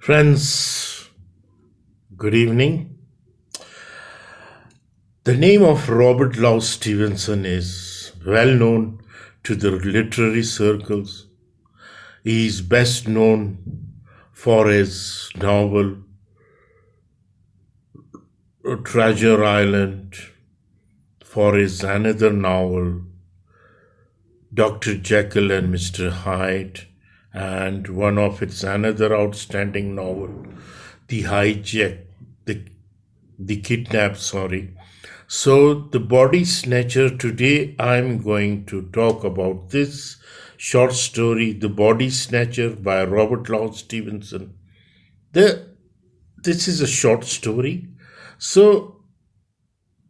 Friends, good evening. The name of Robert Louis Stevenson is well known to the literary circles. He is best known for his novel Treasure Island, for his another novel Dr. Jekyll and Mr. Hyde, and one of its another outstanding novel, the kidnap. So the Body Snatcher. Today I'm going to talk about this short story, The Body Snatcher by Robert Louis Stevenson. This is a short story. So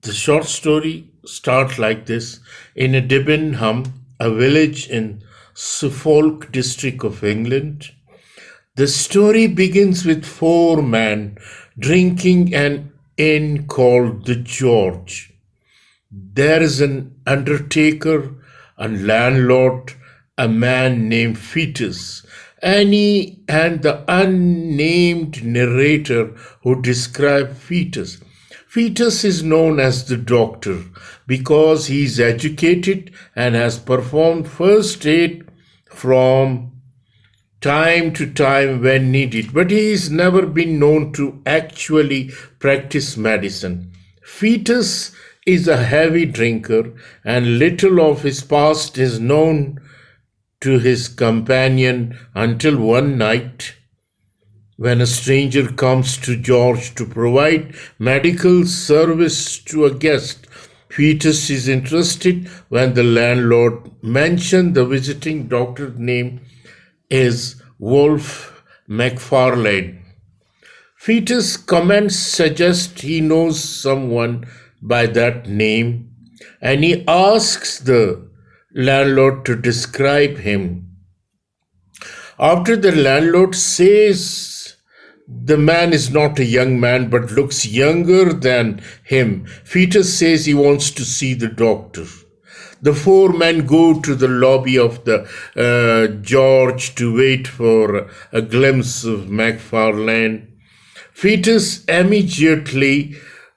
the short story starts like this. In a Debenham, a village in Suffolk district of England, the story begins with four men drinking an inn called the George. There is an undertaker, a landlord, a man named Fetus, and the unnamed narrator who described Fetus. Fetus is known as the doctor because he is educated and has performed first aid from time to time when needed, but he has never been known to actually practice medicine. Fetus is a heavy drinker, and little of his past is known to his companion until one night, when a stranger comes to George to provide medical service to a guest. Fetus is interested when the landlord mentions the visiting doctor's name is Wolf McFarlane. Fetus' comments suggest he knows someone by that name, and he asks the landlord to describe him. After the landlord says the man is not a young man but looks younger than him, Fetus says he wants to see the doctor. The four men go to the lobby of the George to wait for a glimpse of McFarlane. Fetus immediately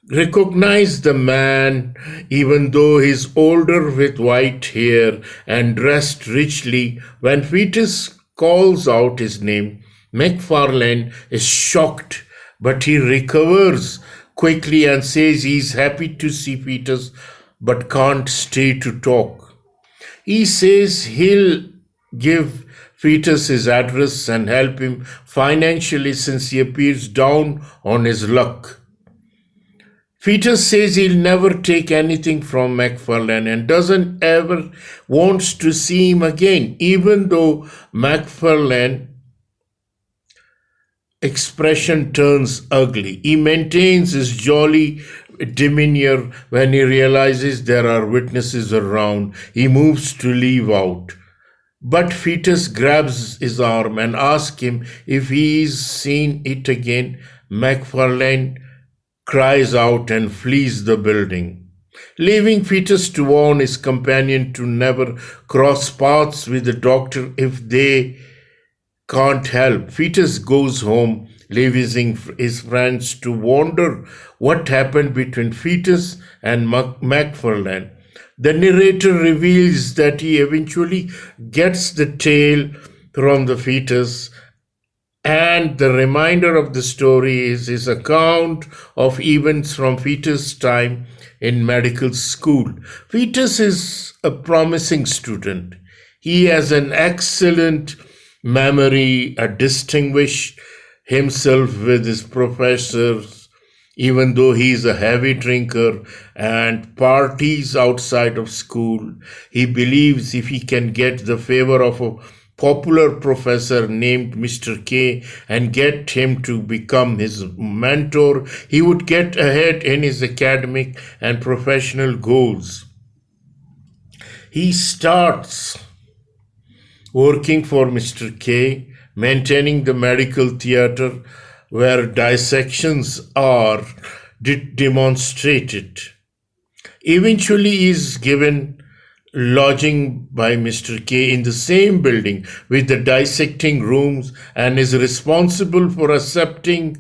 recognizes the man, even though he's older with white hair and dressed richly. When Fetus calls out his name, McFarlane is shocked, but he recovers quickly and says he's happy to see Fetus but can't stay to talk. He says he'll give Fetus his address and help him financially since he appears down on his luck. Fetus says he'll never take anything from McFarlane and doesn't ever wants to see him again, even though McFarlane expression turns ugly. He maintains his jolly demeanor when he realizes there are witnesses around. He moves to leave out, but Fetus grabs his arm and asks him if he's seen it again. McFarlane cries out and flees the building, leaving Fetus to warn his companion to never cross paths with the doctor if they can't help. Fetus goes home, leaving his friends to wonder what happened between Fetus and McFarlane. The narrator reveals that he eventually gets the tale from the Fetus, and the remainder of the story is his account of events from Fetus' time in medical school. Fetus is a promising student. He has an excellent memory, distinguished himself with his professors, even though he is a heavy drinker and parties outside of school. He believes if he can get the favor of a popular professor named Mr. K and get him to become his mentor, he would get ahead in his academic and professional goals. He starts working for Mr. K, maintaining the medical theater where dissections are demonstrated. Eventually, he is given lodging by Mr. K in the same building with the dissecting rooms and is responsible for accepting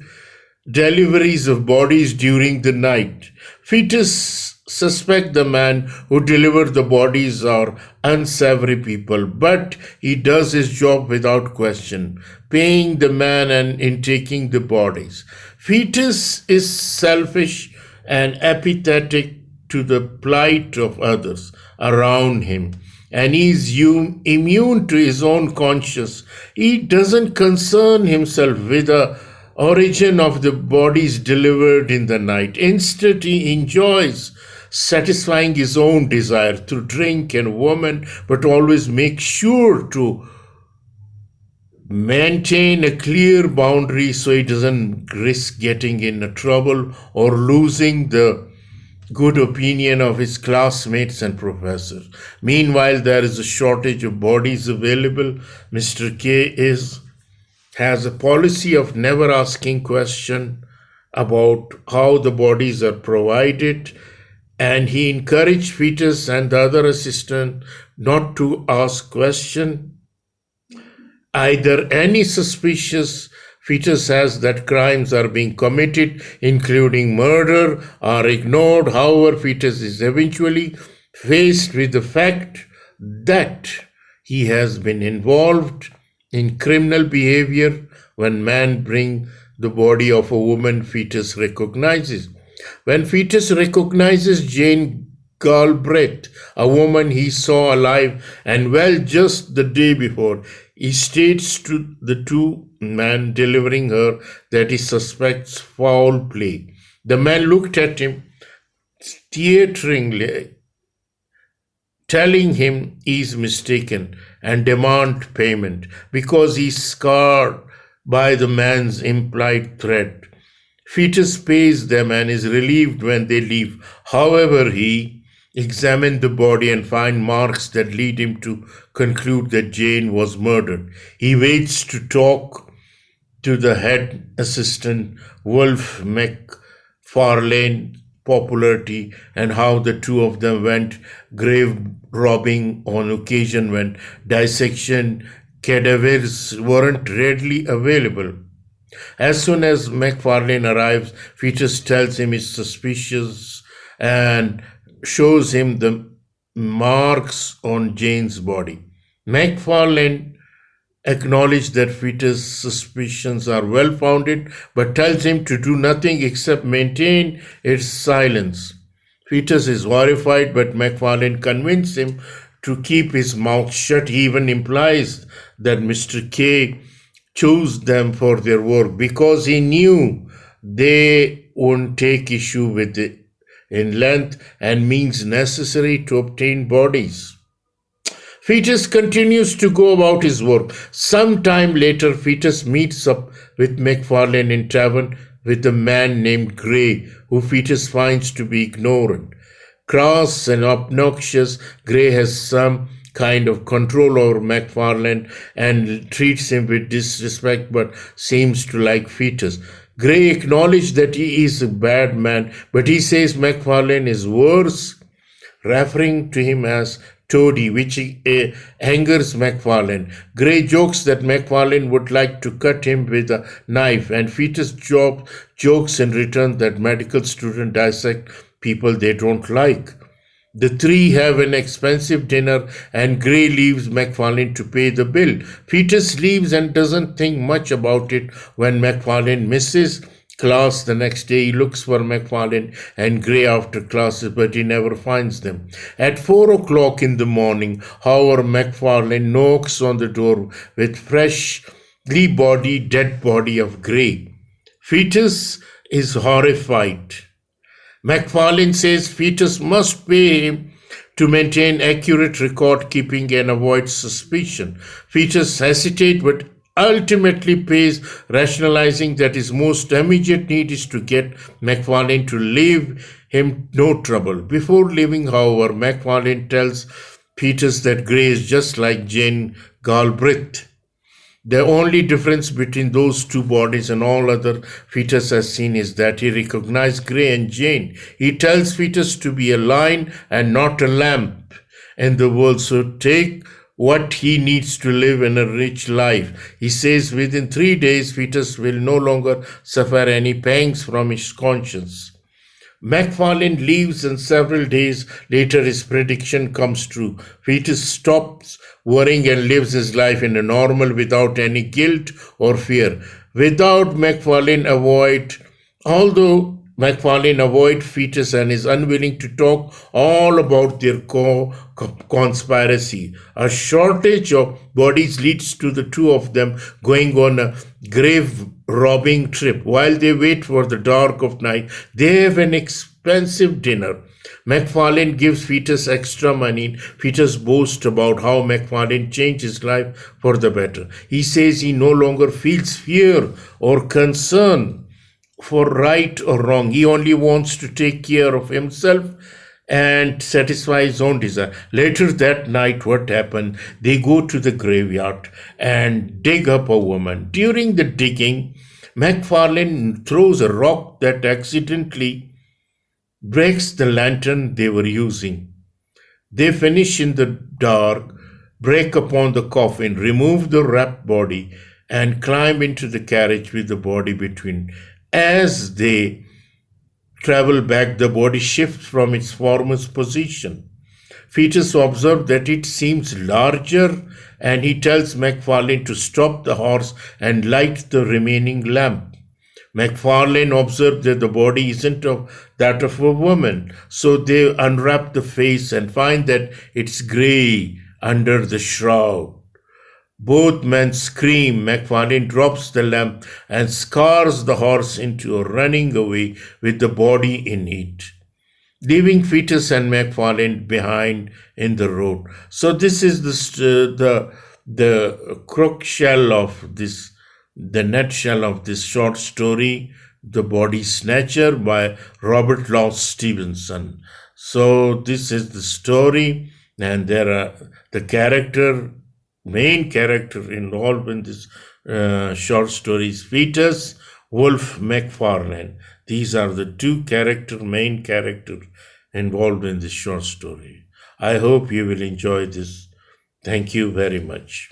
deliveries of bodies during the night. Fetus suspect the man who delivered the bodies are unsavory people, but he does his job without question, paying the man and intaking the bodies. Fetus is selfish and apathetic to the plight of others around him, and he is immune to his own conscience. He doesn't concern himself with the origin of the bodies delivered in the night. Instead, he enjoys satisfying his own desire through drink and woman, but always makes sure to maintain a clear boundary so he doesn't risk getting in trouble or losing the good opinion of his classmates and professors. Meanwhile, there is a shortage of bodies available. Mr. K has a policy of never asking questions about how the bodies are provided, and he encouraged Fetus and the other assistant not to ask questions. Either any suspicious Fetus has that crimes are being committed, including murder, are ignored. However, Fetus is eventually faced with the fact that he has been involved in criminal behavior. When man brings the body of a woman, Fetus recognizes. When Fetus recognizes Jane Galbraith, a woman he saw alive and well just the day before, he states to the two men delivering her that he suspects foul play. The man looked at him teateringly, telling him he is mistaken and demand payment because he's scarred by the man's implied threat. Fetus pays them and is relieved when they leave. However, he examined the body and finds marks that lead him to conclude that Jane was murdered. He waits to talk to the head assistant, Wolf McFarlane's popularity and how the two of them went grave robbing on occasion when dissection cadavers weren't readily available. As soon as McFarlane arrives, Fetus tells him he's suspicious and shows him the marks on Jane's body. McFarlane acknowledges that Fetus' suspicions are well-founded, but tells him to do nothing except maintain its silence. Fetus is horrified, but McFarlane convinces him to keep his mouth shut. He even implies that Mr. K chose them for their work because he knew they wouldn't take issue with it in length and means necessary to obtain bodies. Fetus continues to go about his work. Some time later, Fetus meets up with McFarlane in tavern with a man named Gray, who Fetus finds to be ignorant. Crass and obnoxious, Gray has some kind of control over McFarlane and treats him with disrespect but seems to like Fetus. Gray acknowledges that he is a bad man, but he says McFarlane is worse, referring to him as Toady, which angers McFarlane. Gray jokes that McFarlane would like to cut him with a knife, and Fetus jokes in return that medical students dissect people they don't like. The three have an expensive dinner, and Gray leaves McFarlane to pay the bill. Fetus leaves and doesn't think much about it. When McFarlane misses class the next day, he looks for McFarlane and Gray after classes, but he never finds them. At 4 o'clock in the morning, however, McFarlane knocks on the door with freshly dead body of Gray. Fetus is horrified. McFarlane says Fetus must pay him to maintain accurate record keeping and avoid suspicion. Fetus hesitates but ultimately pays, rationalizing that his most immediate need is to get McFarlane to leave him no trouble. Before leaving, however, McFarlane tells Fetus that Gray is just like Jane Galbraith. The only difference between those two bodies and all other Fetus has seen is that he recognized Gray and Jane. He tells Fetus to be a lion and not a lamb, in the world, so take what he needs to live in a rich life. He says within 3 days, fetus will no longer suffer any pangs from his conscience. McFarlane leaves, and several days later his prediction comes true. Fetus stops worrying and lives his life in a normal without any guilt or fear. Although McFarlane avoid fetus and is unwilling to talk all about their conspiracy. A shortage of bodies leads to the two of them going on a grave robbing trip. While they wait for the dark of night, they have an expensive dinner. McFarlane gives Fetus extra money. Fetus boasts about how McFarlane changed his life for the better. He says he no longer feels fear or concern for right or wrong. He only wants to take care of himself and satisfy his own desire. Later that night, what happened? They go to the graveyard and dig up a woman. During the digging, McFarlane throws a rock that accidentally breaks the lantern they were using. They finish in the dark, break upon the coffin, remove the wrapped body, and climb into the carriage with the body between. As they travel back, the body shifts from its former position. Fetus observes that it seems larger, and he tells McFarlane to stop the horse and light the remaining lamp. McFarlane observed that the body isn't that of a woman, so they unwrap the face and find that it's grey under the shroud. Both men scream. McFarlane drops the lamp and scars the horse into running away with the body in it, leaving Fetus and McFarlane behind in the road. So this is the nutshell of this short story, The Body Snatcher by Robert Louis Stevenson. So this is the story, and there are the main character involved in this short story is Fetus, Wolf, McFarlane. These are the two main characters involved in this short story. I hope you will enjoy this. Thank you very much.